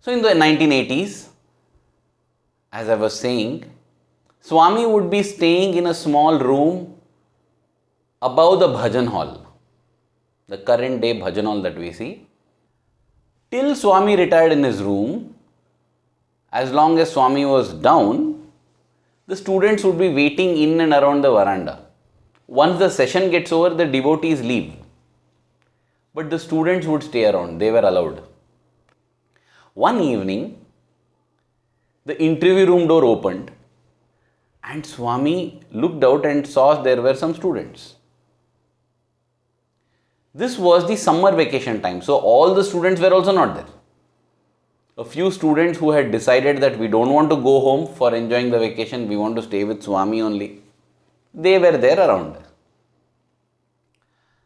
So in the 1980s, as I was saying, Swami would be staying in a small room above the Bhajan hall, the current day Bhajan hall that we see. Till Swami retired in his room, as long as Swami was down, the students would be waiting in and around the veranda. Once the session gets over, the devotees leave. But the students would stay around, they were allowed. One evening, the interview room door opened and Swami looked out and saw there were some students. This was the summer vacation time, so all the students were also not there. A few students who had decided that we don't want to go home for enjoying the vacation, we want to stay with Swami only, they were there around.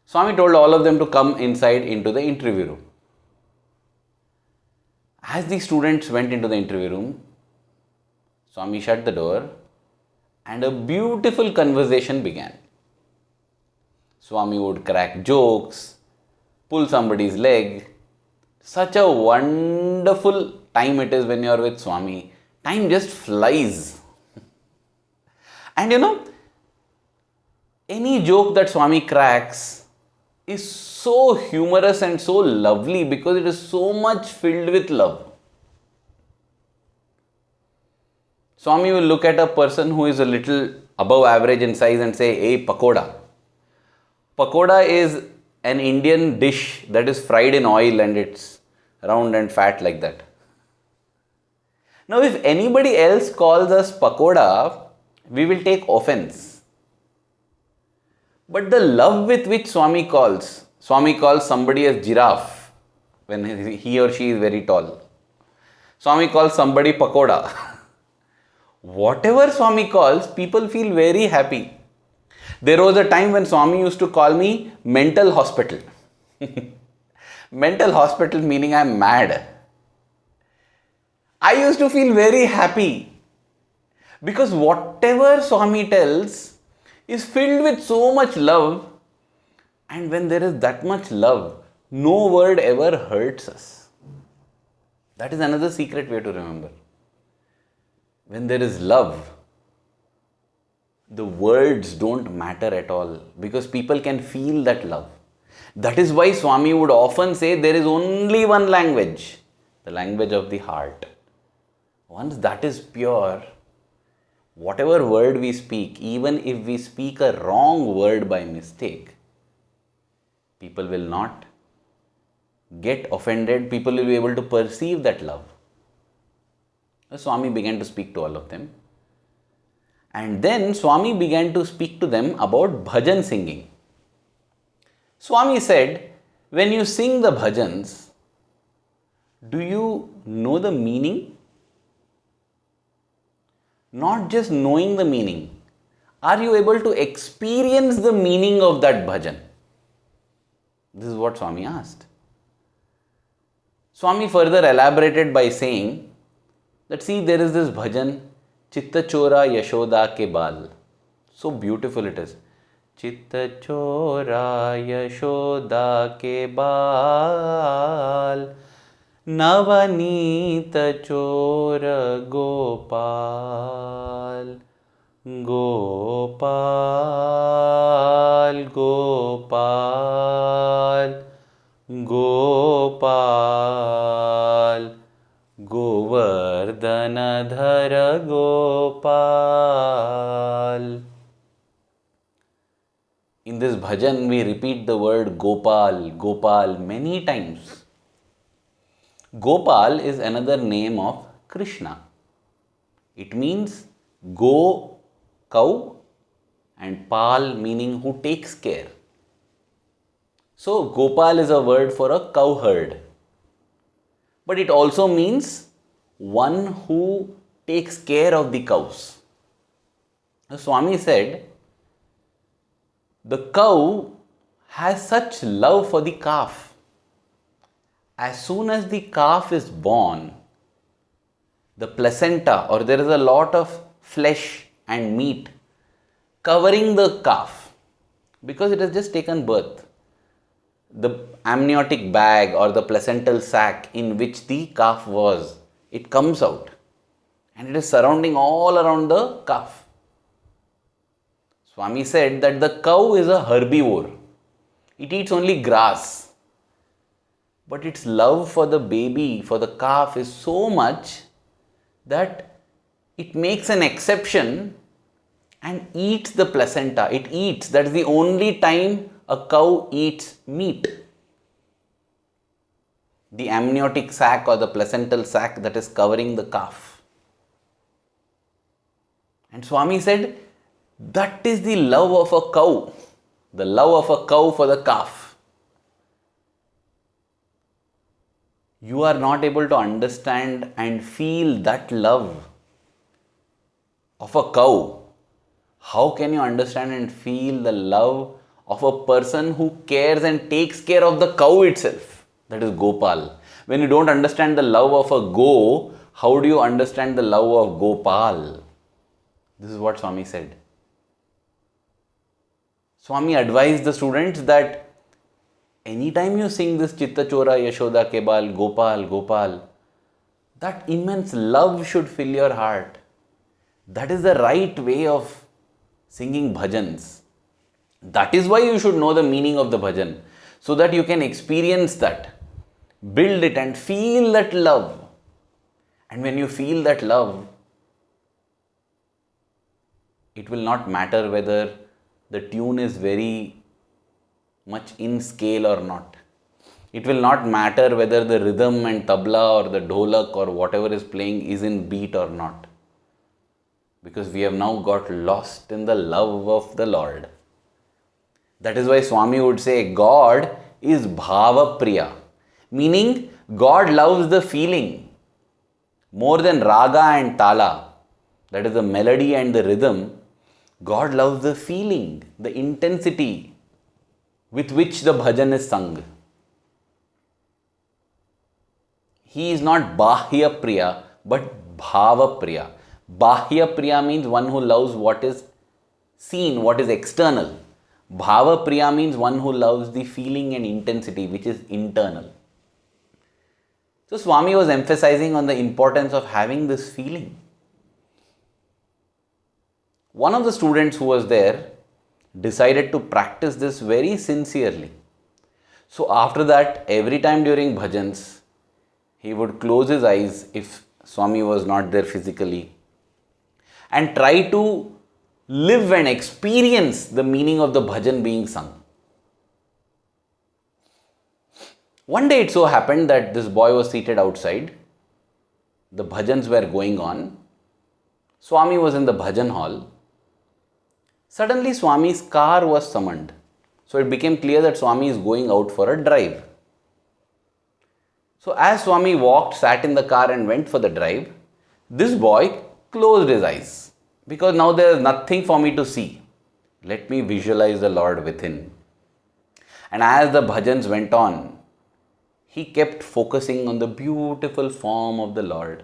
Swami told all of them to come inside into the interview room. As the students went into the interview room, Swami shut the door and a beautiful conversation began. Swami would crack jokes, pull somebody's leg. Such a wonderful time it is when you are with Swami. Time just flies. And any joke that Swami cracks is so humorous and so lovely because it is so much filled with love. Swami will look at a person who is a little above average in size and say, "Hey, pakoda." Pakoda is an Indian dish that is fried in oil and it's round and fat like that. Now, if anybody else calls us pakoda, we will take offense. But the love with which Swami calls somebody as giraffe when he or she is very tall. Swami calls somebody pakoda. Whatever Swami calls, people feel very happy. There was a time when Swami used to call me mental hospital. Mental hospital meaning I am mad. I used to feel very happy because whatever Swami tells is filled with so much love, and when there is that much love, no word ever hurts us. That is another secret way to remember. When there is love, the words don't matter at all because people can feel that love. That is why Swami would often say there is only one language, the language of the heart. Once that is pure, whatever word we speak, even if we speak a wrong word by mistake, people will not get offended, people will be able to perceive that love. Swami began to speak to all of them. And then Swami began to speak to them about bhajan singing. Swami said, when you sing the bhajans, do you know the meaning? Not just knowing the meaning. Are you able to experience the meaning of that bhajan? This is what Swami asked. Swami further elaborated by saying that see, there is this bhajan, Chitta Chora Yashoda Ke Bal. So beautiful it is. Chitta Chora Yashoda Ke Bal, Navanita Chora Gopal, Gopal, Gopal, Gopal, Govardhana Dhara Gopal. In this bhajan, we repeat the word Gopal, Gopal many times. Gopal is another name of Krishna. It means go, cow, and pal meaning who takes care. So, Gopal is a word for a cow herd. But it also means one who takes care of the cows. The Swami said, the cow has such love for the calf. As soon as the calf is born, the placenta, or there is a lot of flesh and meat covering the calf because it has just taken birth. the amniotic bag or the placental sac in which the calf was, it comes out and it is surrounding all around the calf. Swami said that the cow is a herbivore. It eats only grass. But its love for the baby, for the calf is so much that it makes an exception and eats the placenta. It eats. That is the only time a cow eats meat. The amniotic sac or the placental sac that is covering the calf. And Swami said, that is the love of a cow. The love of a cow for the calf. You are not able to understand and feel that love of a cow. How can you understand and feel the love of a person who cares and takes care of the cow itself? That is Gopal. When you don't understand the love of a go, how do you understand the love of Gopal? This is what Swami said. Swami advised the students that anytime you sing this Chitta Chora Yashoda Kebal, Gopal, Gopal, that immense love should fill your heart. That is the right way of singing bhajans. That is why you should know the meaning of the bhajan, so that you can experience that, build it and feel that love. And when you feel that love, it will not matter whether the tune is very much in scale or not. It will not matter whether the rhythm and tabla or the dholak or whatever is playing is in beat or not. Because we have now got lost in the love of the Lord. That is why Swami would say God is Bhava Priya. Meaning God loves the feeling more than raga and tala. That is the melody and the rhythm. God loves the feeling, the intensity with which the bhajan is sung. He is not Bahya Priya but Bhava Priya. Bahya Priya means one who loves what is seen, what is external. Bhava Priya means one who loves the feeling and intensity which is internal. So Swami was emphasizing on the importance of having this feeling. One of the students who was there decided to practice this very sincerely. So after that, every time during bhajans, he would close his eyes if Swami was not there physically and try to live and experience the meaning of the bhajan being sung. One day it so happened that this boy was seated outside. The bhajans were going on. Swami was in the bhajan hall. Suddenly Swami's car was summoned. So it became clear that Swami is going out for a drive. So as Swami walked, sat in the car and went for the drive, this boy closed his eyes. Because now there is nothing for me to see. Let me visualize the Lord within. And as the bhajans went on, he kept focusing on the beautiful form of the Lord.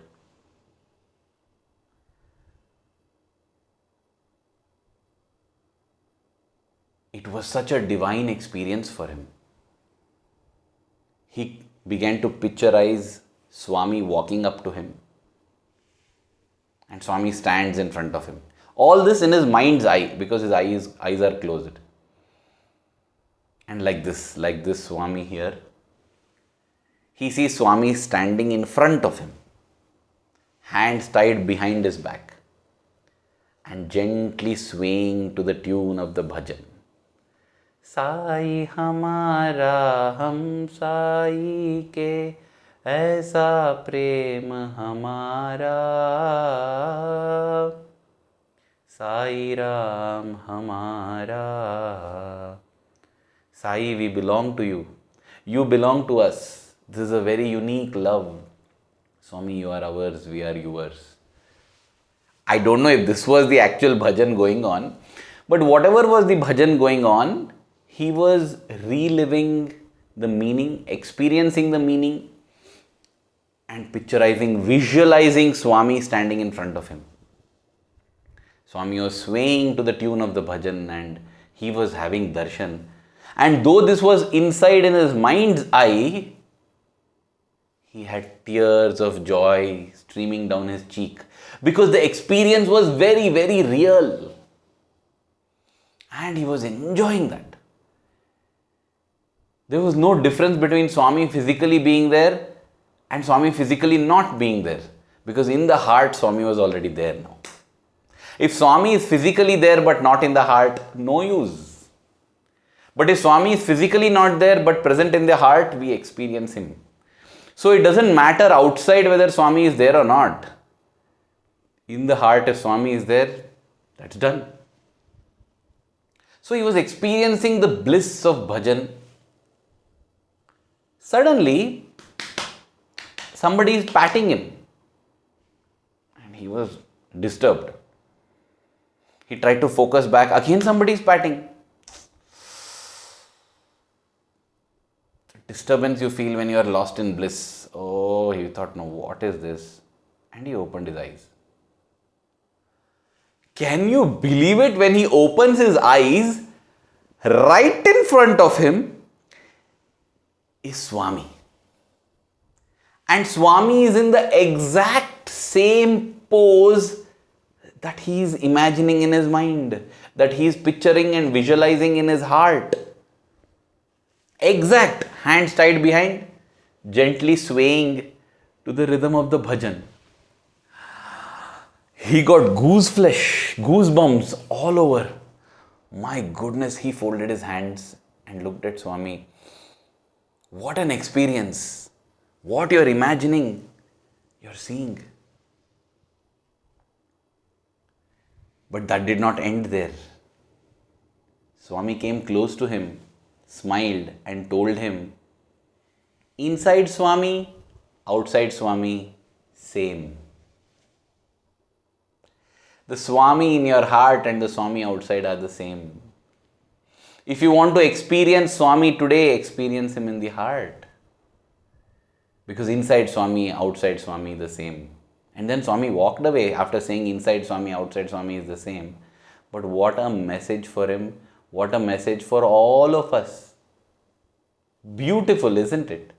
It was such a divine experience for him. He began to picturize Swami walking up to him. And Swami stands in front of him. All this in his mind's eye, because his eyes are closed. And like this Swami here, he sees Swami standing in front of him, hands tied behind his back, and gently swaying to the tune of the bhajan. Sai हमारा हम साई के ऐसा प्रेम हमारा साई राम हमारा. Sai, we belong to you. You belong to us. This is a very unique love. Swami, you are ours, we are yours. I don't know if this was the actual bhajan going on, but whatever was the bhajan going on, he was reliving the meaning, experiencing the meaning, and picturizing, visualizing Swami standing in front of him. Swami was swaying to the tune of the bhajan and he was having darshan. And though this was inside in his mind's eye, he had tears of joy streaming down his cheek because the experience was very, very real. And he was enjoying that. There was no difference between Swami physically being there and Swami physically not being there. Because in the heart, Swami was already there now. If Swami is physically there but not in the heart, no use. But if Swami is physically not there but present in the heart, we experience him. So it doesn't matter outside whether Swami is there or not. In the heart, if Swami is there, that's done. So he was experiencing the bliss of bhajan. Suddenly, somebody is patting him. And he was disturbed. He tried to focus back. Again, somebody is patting. The disturbance you feel when you are lost in bliss. Oh, he thought, no, what is this? And he opened his eyes. Can you believe it? When he opens his eyes, right in front of him is Swami. And Swami is in the exact same pose that he is imagining in his mind, that he is picturing and visualizing in his heart. Exact, hands tied behind, gently swaying to the rhythm of the bhajan. He got goosebumps all over. My goodness, he folded his hands and looked at Swami. What an experience. What you're imagining, you're seeing. But that did not end there. Swami came close to him, smiled and told him, inside Swami, outside Swami, same. The Swami in your heart and the Swami outside are the same. If you want to experience Swami today, experience him in the heart. Because inside Swami, outside Swami, the same. And then Swami walked away after saying inside Swami, outside Swami is the same. But what a message for him. What a message for all of us. Beautiful, isn't it?